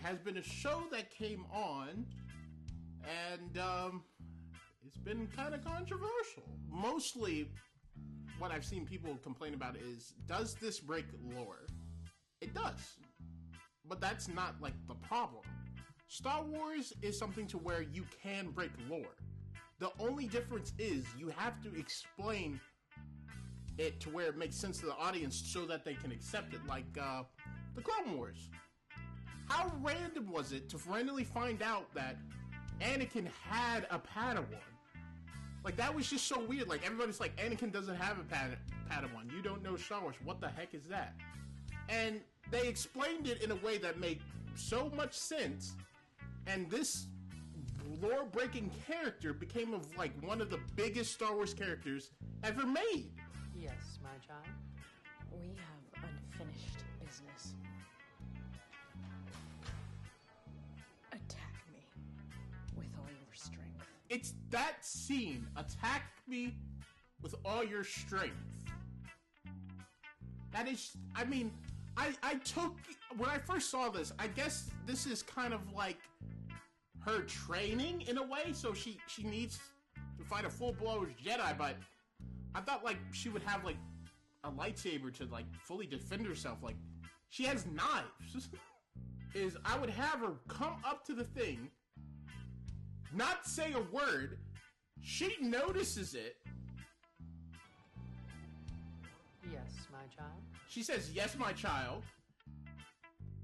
has been a show that came on, and it's been kind of controversial. Mostly, what I've seen people complain about is, does this break lore? It does. But that's not, like, the problem. Star Wars is something to where you can break lore. The only difference is you have to explain it to where it makes sense to the audience so that they can accept it, like the Clone Wars. How random was it to randomly find out that Anakin had a Padawan? Like, that was just so weird. Like, everybody's like, Anakin doesn't have a Padawan. You don't know Star Wars. What the heck is that? And they explained it in a way that made so much sense, and this lore-breaking character became like one of the biggest Star Wars characters ever made. Yes, my child. We have unfinished business. Attack me with all your strength. It's that scene. Attack me with all your strength. That is, I mean, I took, when I first saw this, I guess this is kind of like her training in a way, so she needs to fight a full-blown Jedi, but I thought, like, she would have, like, a lightsaber to, like, fully defend herself. Like, she has knives. Is I would have her come up to the thing, not say a word, she notices it. Yes, my child. She says, yes, my child.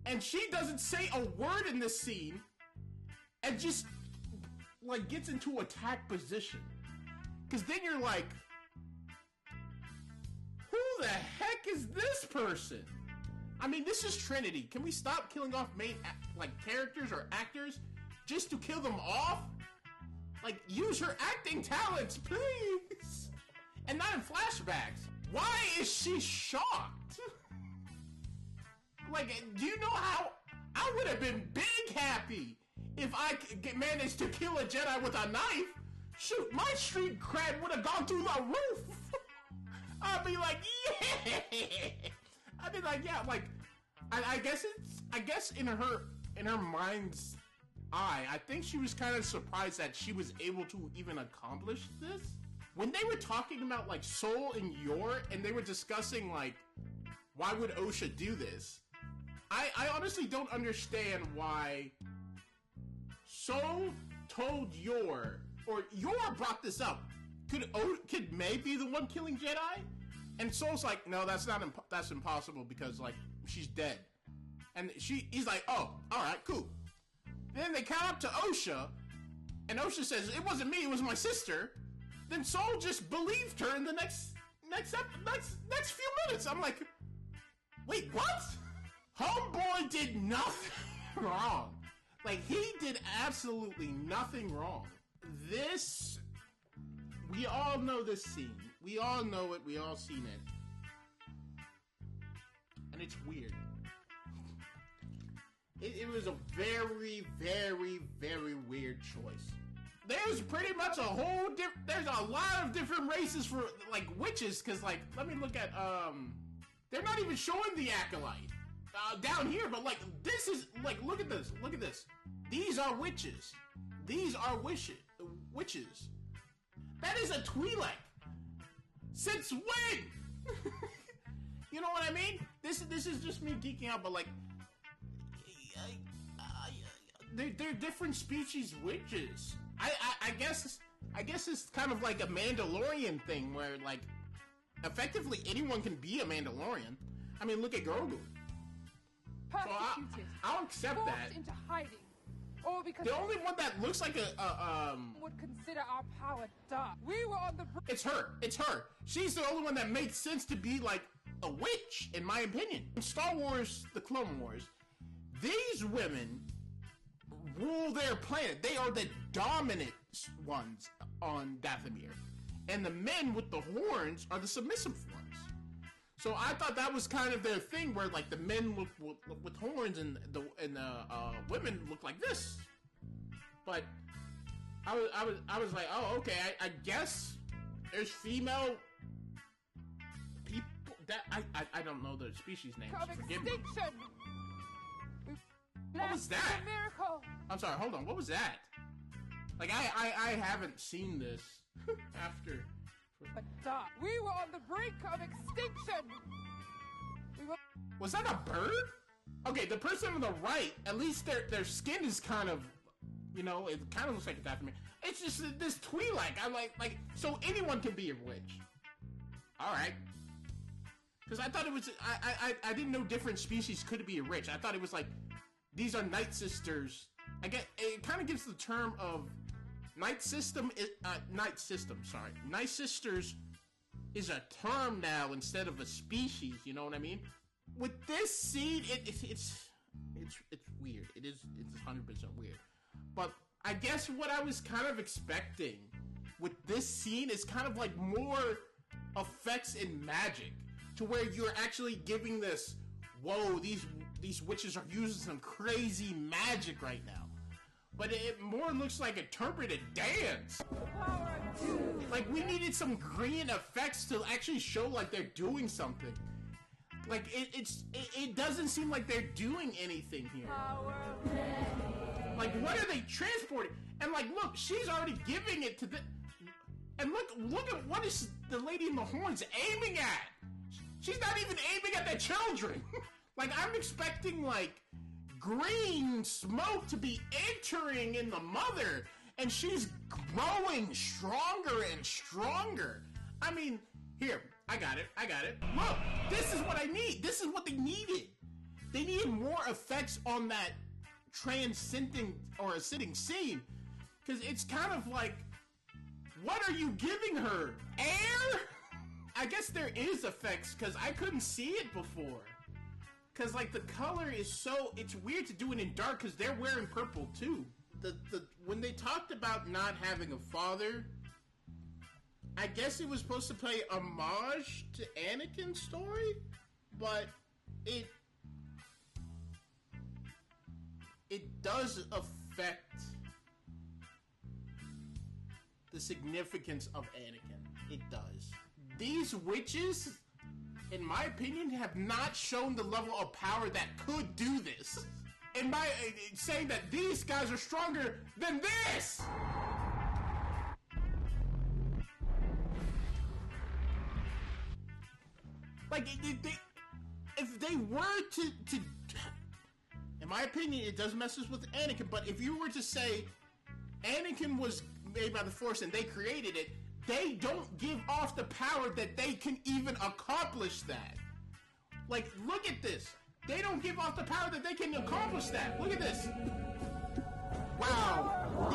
And she doesn't say a word in this scene, and just, like, gets into attack position. Because then you're like, who the heck is this person? I mean, this is Trinity. Can we stop killing off main, like, characters or actors just to kill them off? Like, use her acting talents, please! And not in flashbacks. Why is she shocked? Like, do you know how I would have been big happy if I managed to kill a Jedi with a knife? Shoot, my street cred would have gone through the roof. I'd be like, yeah. I'd be like, yeah, like, I guess in her mind's eye, I think she was kind of surprised that she was able to even accomplish this. When they were talking about, like, Soul and Yor, and they were discussing, like, why would Osha do this? I honestly don't understand why Soul told Yor, or Yor brought this up. Could May be the one killing Jedi? And Soul's like, no, that's impossible because, like, she's dead. And he's like, oh, alright, cool. Then they count up to Osha, and Osha says, it wasn't me, it was my sister. Then Soul just believed her in the next few minutes. I'm like, wait, what? Homeboy did nothing wrong. Like, he did absolutely nothing wrong. This, we all know this scene. We all know it. We all seen it. And it's weird. It was a very, very, very weird choice. There's pretty much a whole there's a lot of different races for, like, witches, because, like, let me look at, they're not even showing the Acolyte down here, but, like, this is, like, look at this. These are witches. These are witches. That is a Twi'lek. Since when? You know what I mean? This is just me geeking out, but, like, they're different species witches. I guess it's kind of like a Mandalorian thing where, like, effectively anyone can be a Mandalorian. I mean, look at Grogu. Persecuted. So I'll accept forced that. Into hiding, or because the only one that looks like would consider our power dark. We were on the. It's her. She's the only one that makes sense to be, like, a witch, in my opinion. In Star Wars, the Clone Wars, these women rule their planet. They are the dominant ones on Dathomir. And the men with the horns are the submissive ones. So I thought that was kind of their thing, where, like, the men look with horns and the women look like this. But I was like, oh, okay, I guess there's female people that I don't know the species names. Of Forgive me. extinction. What was that? It's a miracle. I'm sorry, hold on, what was that? Like, I haven't seen this after. But we were on the brink of extinction. Was that a bird? Okay, the person on the right, at least their skin is kind of, you know, it kind of looks like it's after me. It's just this Twi'lek. I'm like, so anyone can be a witch. Alright. Because I thought it was, I didn't know different species could be a witch. I thought it was like, these are night sisters. I get, it kind of gives the term of, night sisters is a term now instead of a species, you know what I mean? With this scene, it's weird. It's 100% weird. But I guess what I was kind of expecting with this scene is kind of like more effects in magic, to where you're actually giving this, whoa, these witches are using some crazy magic right now. But it more looks like interpreted dance. Like, we needed some green effects to actually show like they're doing something. Like, it doesn't seem like they're doing anything here. Like, what are they transporting? And like, look, she's already giving it to the... And look at what is the lady in the horns aiming at? She's not even aiming at the children. Like, I'm expecting, like, green smoke to be entering in the mother, and she's growing stronger and stronger. I mean, here, I got it. Look, this is what I need. This is what they needed. They needed more effects on that transcending or ascending scene, because it's kind of like, what are you giving her? Air? I guess there is effects, because I couldn't see it before. Because, like, the color is so... It's weird to do it in dark, because they're wearing purple, too. When they talked about not having a father, I guess it was supposed to play homage to Anakin's story, but it does affect the significance of Anakin. It does. These witches, in my opinion, have not shown the level of power that could do this. In my saying that these guys are stronger than this. Like, if they were to, in my opinion, it does messes with Anakin. But if you were to say Anakin was made by the Force and they created it, they don't give off the power that they can even accomplish that. Like, look at this. They don't give off the power that they can accomplish that. Look at this. Wow.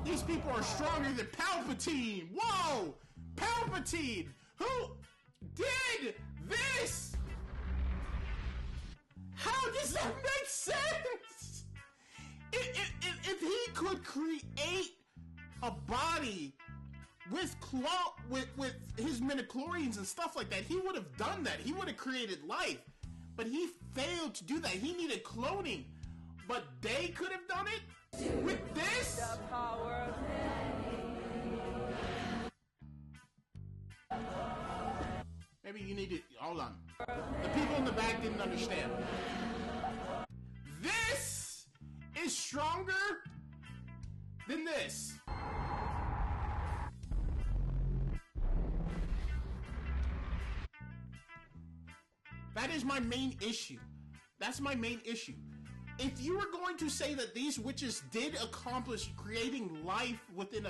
These people are stronger than Palpatine. Whoa. Palpatine. Who did this? How does that make sense? If he could create a body with his midichlorians and stuff like that, he would have done that. He would have created life. But he failed to do that. He needed cloning. But they could have done it with this? The power of maybe you need to... Hold on. The people in the back didn't understand. This is stronger than this. That is my main issue. That's my main issue. If you were going to say that these witches did accomplish creating life within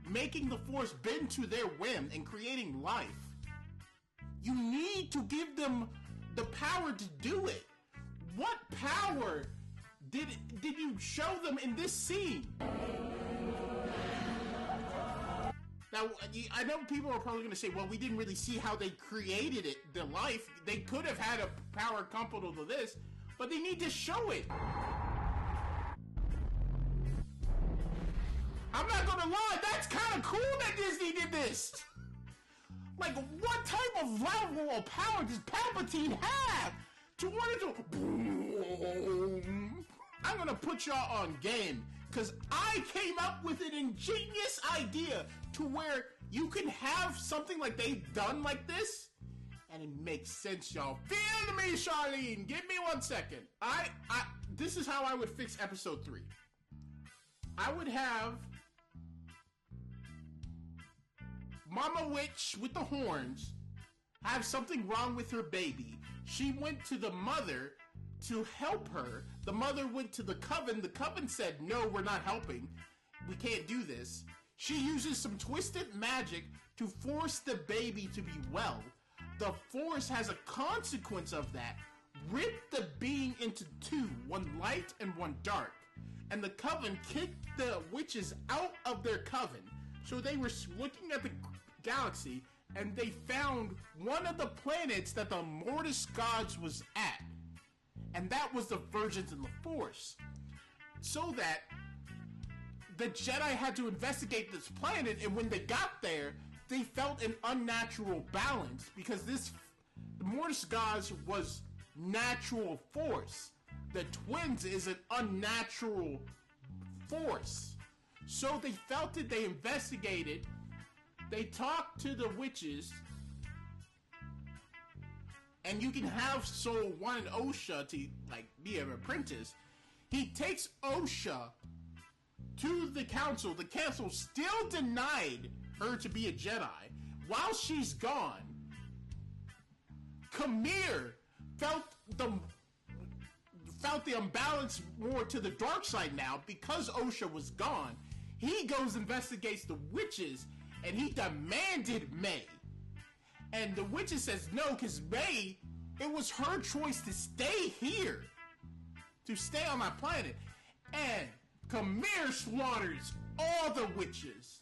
making the Force bend to their whim and creating life, you need to give them the power to do it. What power did you show them in this scene? Now, I know people are probably going to say, well, we didn't really see how they created it, the life. They could have had a power comparable to this, but they need to show it. I'm not going to lie, that's kind of cool that Disney did this. Like, what type of level of power does Palpatine have to want to... I'm going to put y'all on game, because I came up with an ingenious idea to where you can have something like they've done like this And it makes sense, y'all. Feel me, Charlene. Give me 1 second. This is how I would fix episode 3. I would have Mama Witch with the horns have something wrong with her baby. She went to the mother to help her. The mother went to the coven. The coven said, no, we're not helping. We can't do this. She uses some twisted magic to force the baby to be well. The force has a consequence of that. Rip the being into two, one light and one dark. And the coven kicked the witches out of their coven. So they were looking at the galaxy and they found one of the planets that the Mortis gods was at. And that was the Virgins in the Force. So that the Jedi had to investigate this planet, and when they got there, they felt an unnatural balance because the Mortis gods was natural force. The twins is an unnatural force. So they felt it, they investigated, they talked to the witches, and you can have Soul wanted Osha to be an apprentice. He takes Osha to the council. The council still denied her to be a Jedi. While she's gone, Kamir felt the imbalance more to the dark side now because Osha was gone. He goes investigates the witches and he demanded May. And the witches says no, because May, it was her choice to stay here, to stay on my planet. And Kamir slaughters all the witches,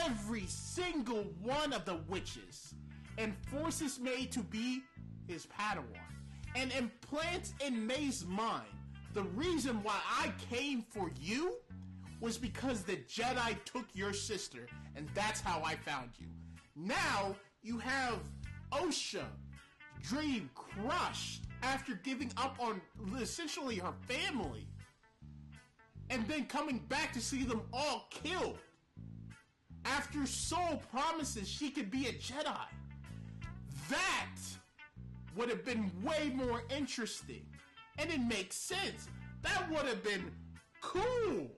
every single one of the witches, and forces May to be his Padawan, and implants in May's mind the reason why I came for you was because the Jedi took your sister, and that's how I found you. Now you have Osha dream crushed after giving up on essentially her family, and then coming back to see them all killed after Soul promises she could be a Jedi. That would have been way more interesting, and it makes sense. That would have been cool.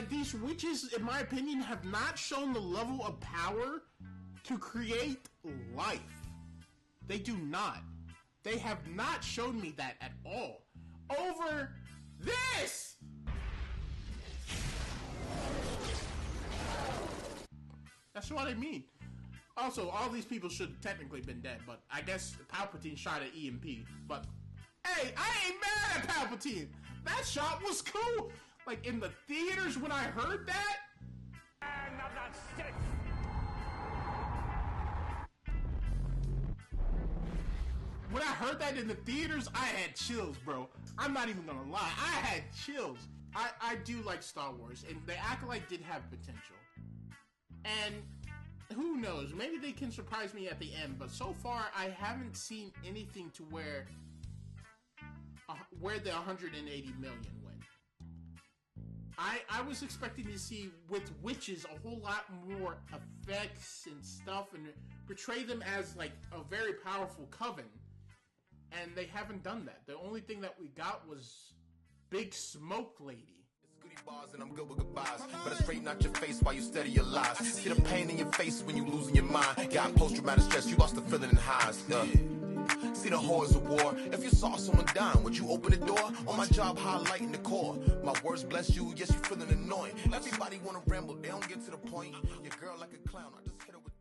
These witches, in my opinion, have not shown the level of power to create life. They do not. They have not shown me that at all. Over this! That's what I mean. Also, all these people should have technically been dead, but I guess Palpatine shot at EMP. But, hey, I ain't mad at Palpatine! That shot was cool! In the theaters when I heard that... Another Sith! When I heard that in the theaters, I had chills, bro. I'm not even gonna lie. I had chills. I do like Star Wars, and the Acolyte did have potential. And who knows? Maybe they can surprise me at the end, but so far, I haven't seen anything to where the 180 million went. I was expecting to see, with witches, a whole lot more effects and stuff, and portray them as, a very powerful coven. And they haven't done that. The only thing that we got was Big Smoke Lady. Goody bars and I'm good with goodbyes. Better straighten out your face while you steady your lies. See the pain in your face when you losing your mind. Got post-traumatic stress, you lost the feeling in highs. See the horrors of war. If you saw someone dying, would you open the door? On my job, highlighting the core. My words bless you, yes, you feeling annoying. Everybody wanna ramble, they don't get to the point. Your girl like a clown, I just hit her with